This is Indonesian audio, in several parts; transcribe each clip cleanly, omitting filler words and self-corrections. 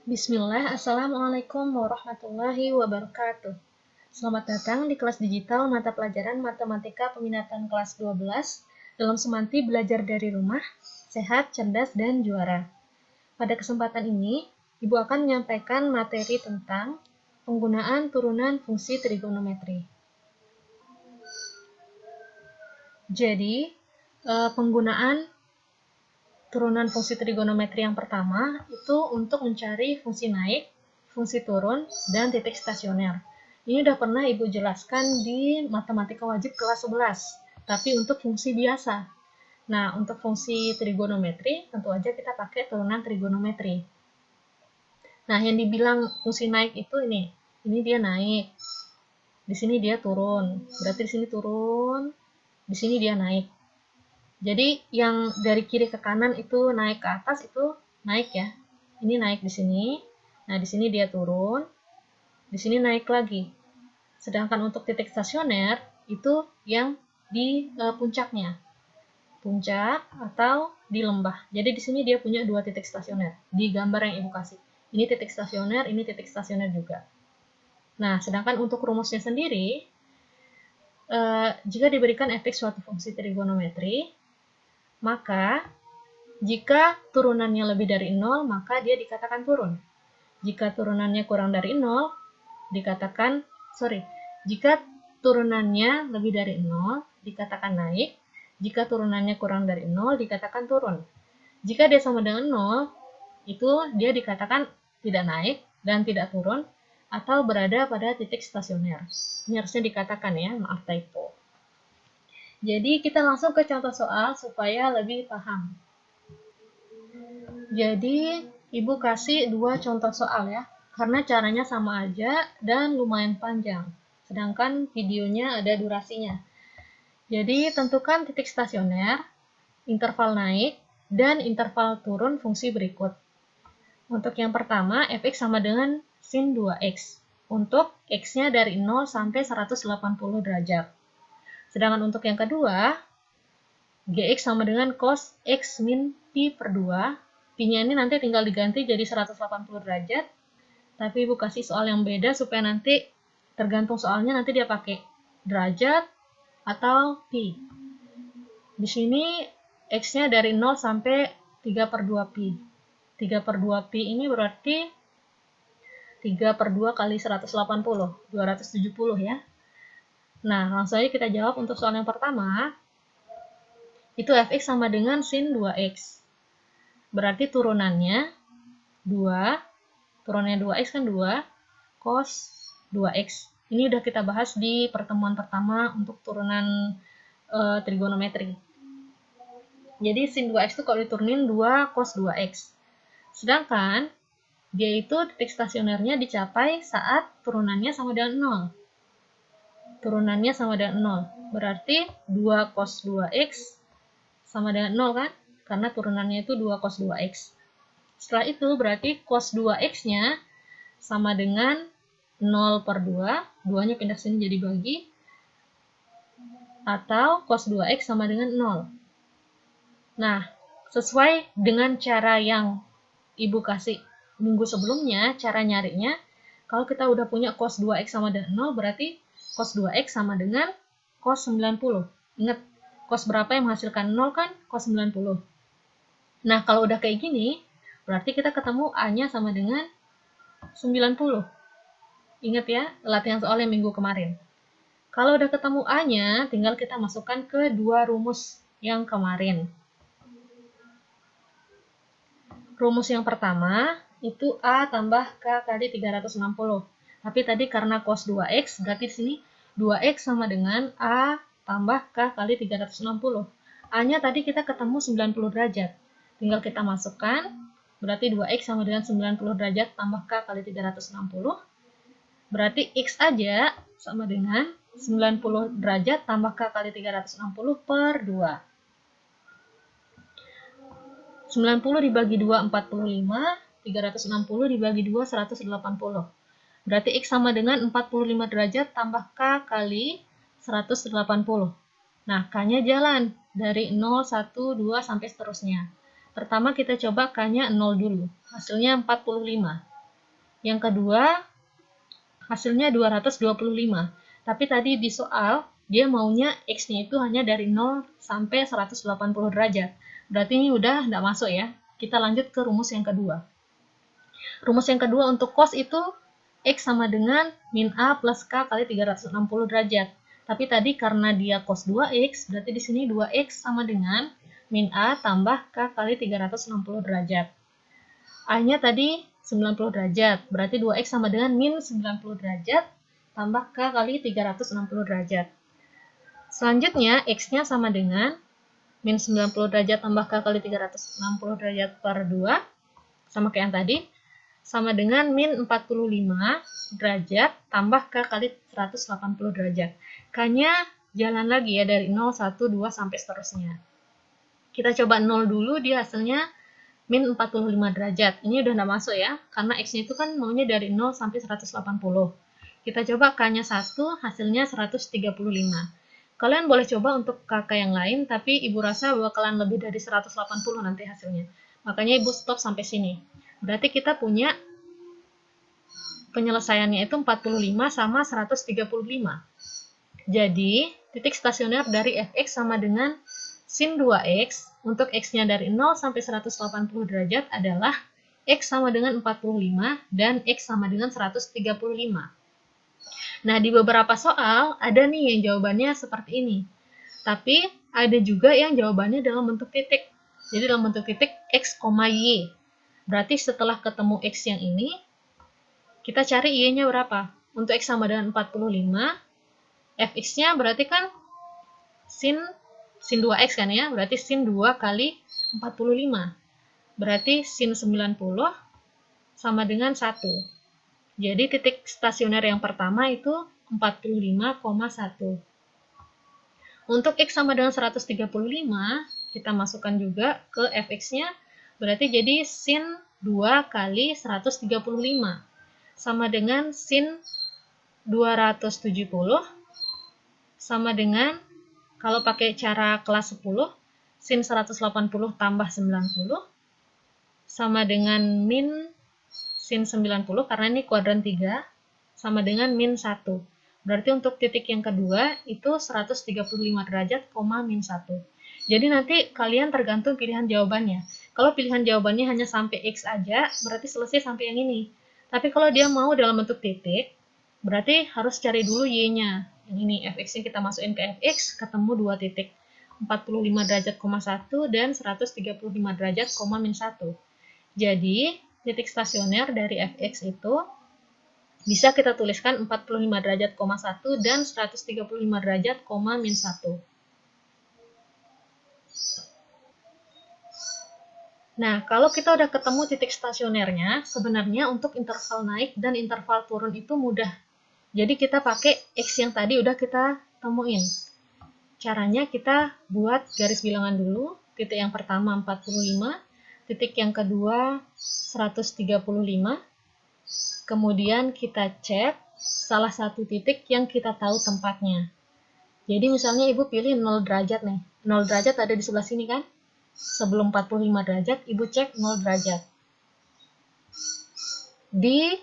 Bismillah, Assalamualaikum warahmatullahi wabarakatuh. Selamat datang di kelas digital mata pelajaran Matematika Peminatan kelas 12 dalam semanti belajar dari rumah, sehat, cerdas, dan juara. Pada kesempatan ini, Ibu akan menyampaikan materi tentang penggunaan turunan fungsi trigonometri. Jadi, penggunaan turunan fungsi trigonometri yang pertama itu untuk mencari fungsi naik, fungsi turun, dan titik stasioner. Ini udah pernah Ibu jelaskan di matematika wajib kelas 11, tapi untuk fungsi biasa. Nah, untuk fungsi trigonometri, tentu aja kita pakai turunan trigonometri. Nah, yang dibilang fungsi naik itu ini dia naik, di sini dia turun, berarti di sini turun, di sini dia naik. Jadi yang dari kiri ke kanan itu naik ke atas itu naik ya. Ini naik di sini. Nah, di sini dia turun. Di sini naik lagi. Sedangkan untuk titik stasioner itu yang di puncaknya. Puncak atau di lembah. Jadi di sini dia punya dua titik stasioner di gambar yang Ibu kasih. Ini titik stasioner, ini titik stasioner juga. Nah, sedangkan untuk rumusnya sendiri, jika diberikan fx suatu fungsi trigonometri, maka jika turunannya lebih dari 0, maka dia dikatakan turun. Jika turunannya kurang dari 0, jika turunannya lebih dari 0, dikatakan naik. Jika turunannya kurang dari 0, dikatakan turun. Jika dia sama dengan 0, itu dia dikatakan tidak naik dan tidak turun, atau berada pada titik stasioner. Ini harusnya dikatakan ya, maaf typo. Jadi kita langsung ke contoh soal supaya lebih paham. Jadi, Ibu kasih dua contoh soal ya, karena caranya sama aja dan lumayan panjang. Sedangkan videonya ada durasinya. Jadi, tentukan titik stasioner, interval naik, dan interval turun fungsi berikut. Untuk yang pertama, fx sama dengan sin 2x. Untuk x-nya dari 0 sampai 180 derajat. Sedangkan untuk yang kedua, gx sama dengan cos x min pi per 2. Pi-nya ini nanti tinggal diganti jadi 180 derajat. Tapi Ibu kasih soal yang beda supaya nanti tergantung soalnya nanti dia pakai derajat atau pi. Di sini x-nya dari 0 sampai 3 per 2 pi. 3 per 2 pi ini berarti 3 per 2 kali 180, 270 ya. Nah, langsung aja kita jawab untuk soal yang pertama. Itu fx sama dengan sin 2x. Berarti turunannya 2, turunnya 2x kan 2, cos 2x. Ini udah kita bahas di pertemuan pertama untuk turunan trigonometri. Jadi sin 2x itu kalau diturunin 2 cos 2x. Sedangkan dia itu titik stasionernya dicapai saat turunannya sama dengan 0. Turunannya sama dengan 0. Berarti 2 cos 2x sama dengan 0 kan? Karena turunannya itu 2 cos 2x. Setelah itu berarti cos 2x-nya sama dengan 0 per 2. 2-nya pindah sini jadi bagi. Atau cos 2x sama dengan 0. Nah, sesuai dengan cara yang Ibu kasih minggu sebelumnya, cara nyarinya, kalau kita udah punya cos 2x sama dengan 0, berarti cos 2x sama dengan cos 90. Ingat, cos berapa yang menghasilkan 0 kan? Cos 90. Nah, kalau udah kayak gini, berarti kita ketemu A-nya sama dengan 90. Ingat ya, latihan soal yang minggu kemarin. Kalau udah ketemu A-nya, tinggal kita masukkan ke dua rumus yang kemarin. Rumus yang pertama, itu A tambah K kali 360. Tapi tadi karena cos 2X, berarti di sini 2X sama dengan A tambah K kali 360. A-nya tadi kita ketemu 90 derajat. Tinggal kita masukkan, berarti 2X sama dengan 90 derajat tambah K kali 360. Berarti X aja sama dengan 90 derajat tambah K kali 360 per 2. 90 dibagi 2, 45. 360 dibagi 2, 180. Berarti X sama dengan 45 derajat tambah K kali 180. Nah, K-nya jalan dari 0, 1, 2, sampai seterusnya. Pertama kita coba K-nya 0 dulu. Hasilnya 45. yang kedua hasilnya 225. Tapi tadi di soal, dia maunya X-nya itu hanya dari 0 sampai 180 derajat. Berarti ini udah nggak masuk ya. Kita lanjut ke rumus yang kedua. Rumus yang kedua untuk cos itu X sama dengan min A plus K kali 360 derajat. Tapi tadi karena dia cos 2X, berarti di sini 2X sama dengan min A tambah K kali 360 derajat. A-nya tadi 90 derajat, berarti 2X sama dengan min 90 derajat tambah K kali 360 derajat. Selanjutnya, X-nya sama dengan min 90 derajat tambah K kali 360 derajat per 2, sama kayak yang tadi, sama dengan min 45 derajat tambah K kali 180 derajat. K-nya jalan lagi ya dari 0, 1, 2, sampai seterusnya. Kita coba 0 dulu, dia hasilnya min 45 derajat. Ini udah nggak masuk ya, karena X-nya itu kan maunya dari 0 sampai 180. Kita coba K-nya 1, hasilnya 135. Kalian boleh coba untuk kakak yang lain, tapi Ibu rasa bakalan lebih dari 180 nanti hasilnya. Makanya Ibu stop sampai sini. Berarti kita punya penyelesaiannya itu 45 sama 135. Jadi, titik stasioner dari Fx sama dengan sin 2x untuk x-nya dari 0 sampai 180 derajat adalah x sama dengan 45 dan x sama dengan 135. Nah, di beberapa soal ada nih yang jawabannya seperti ini. Tapi ada juga yang jawabannya dalam bentuk titik. Jadi dalam bentuk titik x, y. Berarti setelah ketemu x yang ini, kita cari y-nya berapa. Untuk x sama dengan 45, fx-nya berarti kan sin 2x kan ya, berarti sin 2 kali 45. Berarti sin 90 sama dengan 1. Jadi titik stasioner yang pertama itu 45,1. Untuk x sama dengan 135, kita masukkan juga ke fx-nya, berarti jadi sin 2 kali 135 sama dengan sin 270 sama dengan, kalau pakai cara kelas 10, sin 180 tambah 90 sama dengan min sin 90, karena ini kuadran 3, sama dengan min 1. Berarti untuk titik yang kedua itu 135 derajat, min 1. Jadi nanti kalian tergantung pilihan jawabannya. Kalau pilihan jawabannya hanya sampai X aja, berarti selesai sampai yang ini. Tapi kalau dia mau dalam bentuk titik, berarti harus cari dulu Y-nya. Yang ini fx-nya kita masukin ke fx, ketemu dua titik. 45 derajat, 1 dan 135 derajat, min 1. Jadi, titik stasioner dari fx itu bisa kita tuliskan 45 derajat, 1 dan 135 derajat, min 1. Nah, kalau kita udah ketemu titik stasionernya, sebenarnya untuk interval naik dan interval turun itu mudah. Jadi kita pakai X yang tadi udah kita temuin. Caranya kita buat garis bilangan dulu. Titik yang pertama 45, titik yang kedua 135. Kemudian kita cek salah satu titik yang kita tahu tempatnya. Jadi misalnya Ibu pilih 0 derajat nih. 0 derajat ada di sebelah sini kan? Sebelum 45 derajat, Ibu cek 0 derajat. Di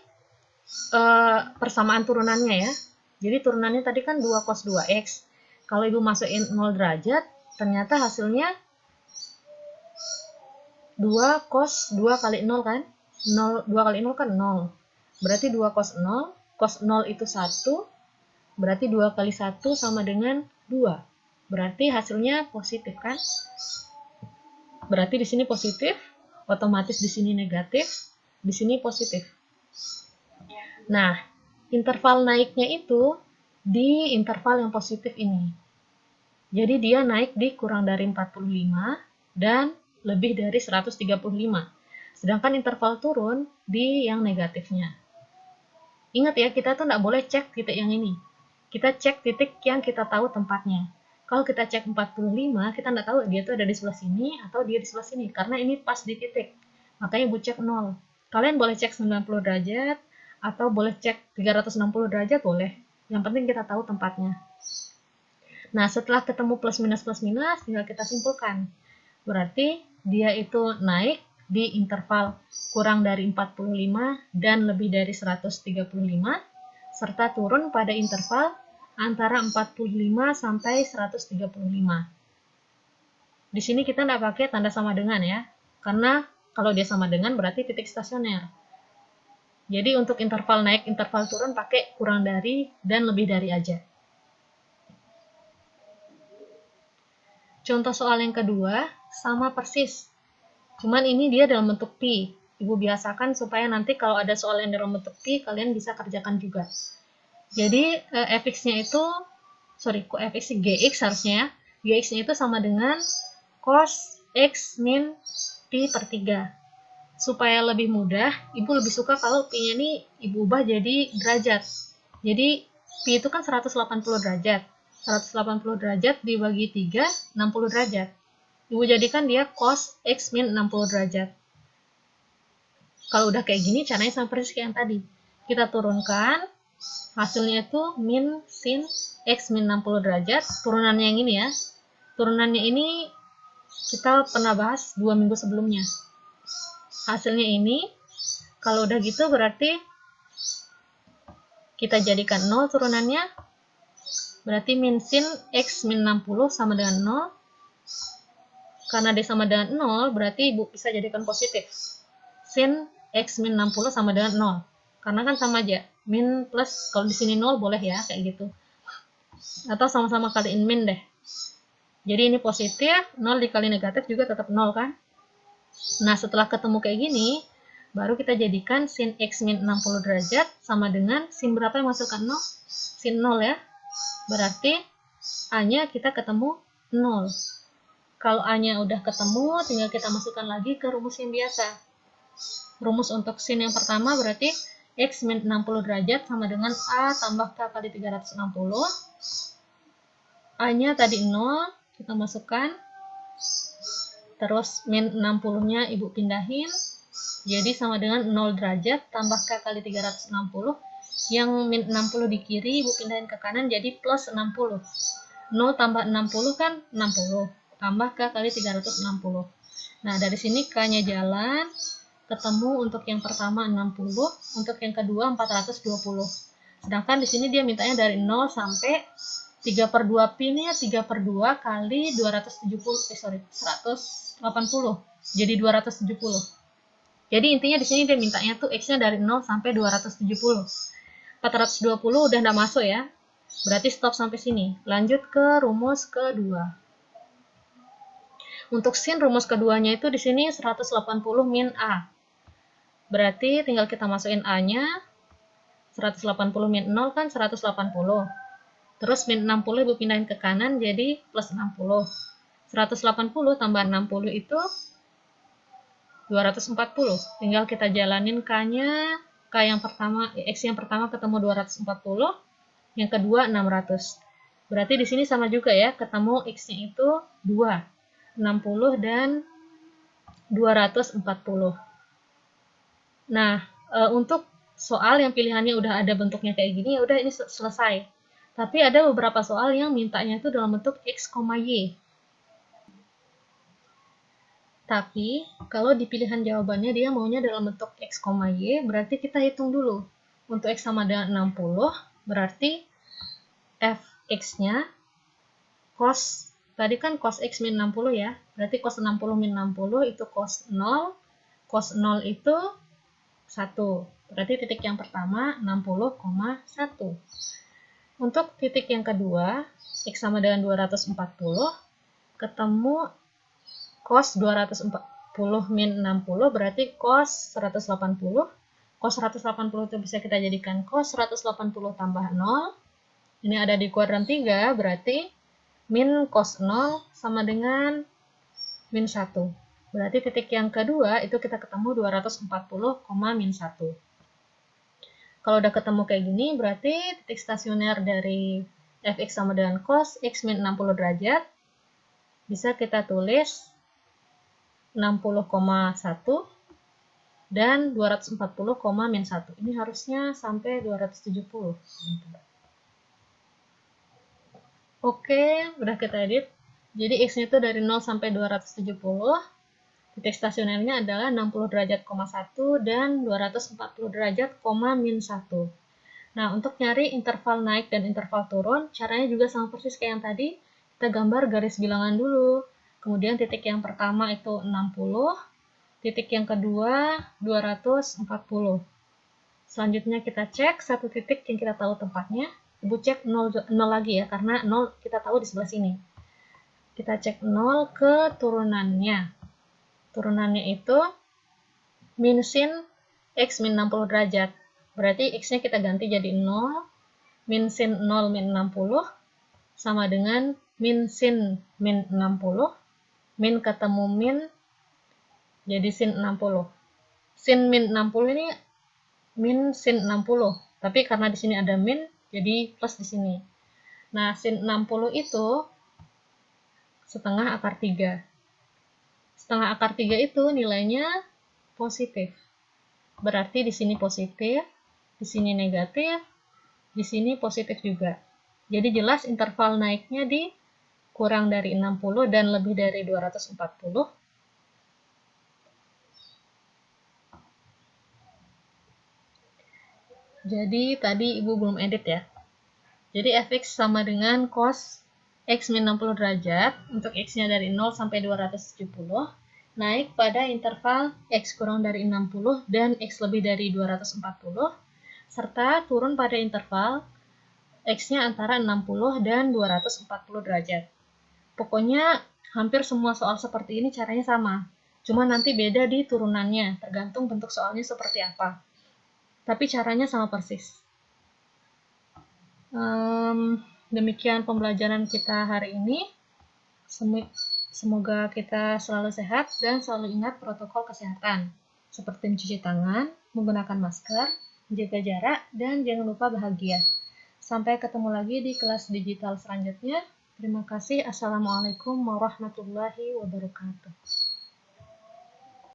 persamaan turunannya ya. Jadi turunannya tadi kan 2 cos 2x. Kalau Ibu masukin 0 derajat, ternyata hasilnya 2 cos 2 kali 0 kan? 2 kali 0 kan 0. Berarti 2 cos 0. Cos 0 itu 1. Berarti 2 kali 1 sama dengan 2. Berarti hasilnya positif kan? Berarti di sini positif, otomatis di sini negatif, di sini positif. Nah, interval naiknya itu di interval yang positif ini. Jadi dia naik di kurang dari 45 dan lebih dari 135. Sedangkan interval turun di yang negatifnya. Ingat ya, kita tuh nggak boleh cek titik yang ini. Kita cek titik yang kita tahu tempatnya. Kalau kita cek 45, kita nggak tahu dia tuh ada di sebelah sini atau dia di sebelah sini. Karena ini pas di titik. Makanya Ibu cek 0. Kalian boleh cek 90 derajat, atau boleh cek 360 derajat boleh. Yang penting kita tahu tempatnya. Nah, setelah ketemu plus minus, tinggal kita simpulkan. Berarti dia itu naik di interval kurang dari 45 dan lebih dari 135, serta turun pada interval antara 45 sampai 135. Di sini kita tidak pakai tanda sama dengan ya, karena kalau dia sama dengan berarti titik stasioner. Jadi untuk interval naik, interval turun pakai kurang dari dan lebih dari aja. Contoh soal yang kedua, sama persis. Cuman ini dia dalam bentuk pi. Ibu biasakan supaya nanti kalau ada soal yang dalam bentuk pi, kalian bisa kerjakan juga. Jadi fx-nya itu, kok fx gx harusnya ya. Gx-nya itu sama dengan cos x min pi per 3. Supaya lebih mudah, ibu lebih suka kalau pi-nya ini ibu ubah jadi derajat. Jadi pi itu kan 180 derajat. 180 derajat dibagi 3, 60 derajat. Ibu jadikan dia cos x min 60 derajat. Kalau udah kayak gini, caranya sama persis kayak yang tadi. Kita turunkan, hasilnya itu min sin x min 60 derajat. Turunannya yang ini ya. Turunannya ini kita pernah bahas 2 minggu sebelumnya. Hasilnya ini, kalau udah gitu berarti kita jadikan 0 turunannya. Berarti min sin x min 60 sama dengan 0. Karena dia sama dengan 0, berarti ibu bisa jadikan positif. Sin x min 60 sama dengan 0. Karena kan sama aja. Min plus, kalau di sini 0 boleh ya, kayak gitu. Atau sama-sama kaliin min deh. Jadi ini positif, 0 dikali negatif juga tetap 0 kan? Nah, setelah ketemu kayak gini, baru kita jadikan sin x min 60 derajat sama dengan sin berapa yang masukkan 0? Sin 0 ya. Berarti A-nya kita ketemu 0. Kalau A-nya udah ketemu, tinggal kita masukkan lagi ke rumus yang biasa. Rumus untuk sin yang pertama berarti x min 60 derajat sama dengan A tambah K kali 360. A-nya tadi 0, kita masukkan. Terus min 60-nya ibu pindahin. Jadi sama dengan 0 derajat tambah K kali 360. Yang min 60 di kiri ibu pindahin ke kanan jadi plus 60. 0 tambah 60 kan 60. Tambah K kali 360. Nah, dari sini K-nya jalan. Ketemu untuk yang pertama 60. Untuk yang kedua 420. Sedangkan di sini dia mintanya dari 0 sampai 3 per 2 pi nya 3 per 2 kali 180. Jadi 270. Jadi intinya di sini dia mintanya tuh X-nya dari 0 sampai 270. 420 udah nggak masuk ya. Berarti stop sampai sini. Lanjut ke rumus kedua. Untuk sin rumus keduanya itu di sini 180 min A. Berarti tinggal kita masukin A-nya. 180 min 0 kan 180. Terus min 60 ibu pindahin ke kanan jadi plus 60. 180 tambah 60 itu 240. Tinggal kita jalanin K-nya. K yang pertama, X yang pertama ketemu 240. Yang kedua 600. Berarti di sini sama juga ya, ketemu X-nya itu 2. 60 dan 240. Nah, untuk soal yang pilihannya udah ada bentuknya kayak gini, ya udah ini selesai. Tapi ada beberapa soal yang mintanya itu dalam bentuk X, Y. Tapi, kalau di pilihan jawabannya dia maunya dalam bentuk X, Y, berarti kita hitung dulu. Untuk X sama dengan 60, berarti Fx-nya cos, tadi kan cos X min 60 ya, berarti cos 60 min 60 itu cos 0, cos 0 itu 1. Berarti titik yang pertama 60,1. Untuk titik yang kedua, X sama dengan 240, ketemu cos 240 min 60 berarti cos 180. Cos 180 itu bisa kita jadikan cos 180 tambah 0. Ini ada di kuadran 3, berarti min cos 0 sama dengan min 1. Berarti titik yang kedua itu kita ketemu 240, min 1. Kalau udah ketemu kayak gini, berarti titik stasioner dari Fx sama dengan cos X min 60 derajat. Bisa kita tulis 60,1 dan 240, min 1. Ini harusnya sampai 270. Oke, udah kita edit. Jadi X-nya itu dari 0 sampai 270. Titik stasionernya adalah 60 derajat, 1 dan 240 derajat, min 1. Nah, untuk nyari interval naik dan interval turun, caranya juga sama persis kayak yang tadi. Kita gambar garis bilangan dulu. Kemudian titik yang pertama itu 60, titik yang kedua 240. Selanjutnya kita cek satu titik yang kita tahu tempatnya. Ibu cek 0 lagi ya, karena 0 kita tahu di sebelah sini. Kita cek 0 ke turunannya. Turunannya itu min sin x min 60 derajat. Berarti x-nya kita ganti jadi 0. Min sin 0 min 60 sama dengan min sin min 60. Min ketemu min jadi sin 60. Sin min 60 ini min sin 60. Tapi karena di sini ada min, jadi plus di sini. Nah, sin 60 itu setengah akar 3. Setengah akar 3 itu nilainya positif. Berarti di sini positif, di sini negatif, di sini positif juga. Jadi jelas interval naiknya di kurang dari 60 dan lebih dari 240. Jadi tadi Ibu belum edit ya. Jadi fx sama dengan cos x min 60 derajat untuk x-nya dari 0 sampai 270 naik pada interval x kurang dari 60 dan x lebih dari 240 serta turun pada interval x-nya antara 60 dan 240 derajat. Pokoknya hampir semua soal seperti ini caranya sama. Cuma nanti beda di turunannya, tergantung bentuk soalnya seperti apa. Tapi caranya sama persis. Demikian pembelajaran kita hari ini. Semoga kita selalu sehat dan selalu ingat protokol kesehatan, seperti mencuci tangan, menggunakan masker, menjaga jarak, dan jangan lupa bahagia. Sampai ketemu lagi di kelas digital selanjutnya. Terima kasih. Assalamualaikum warahmatullahi wabarakatuh.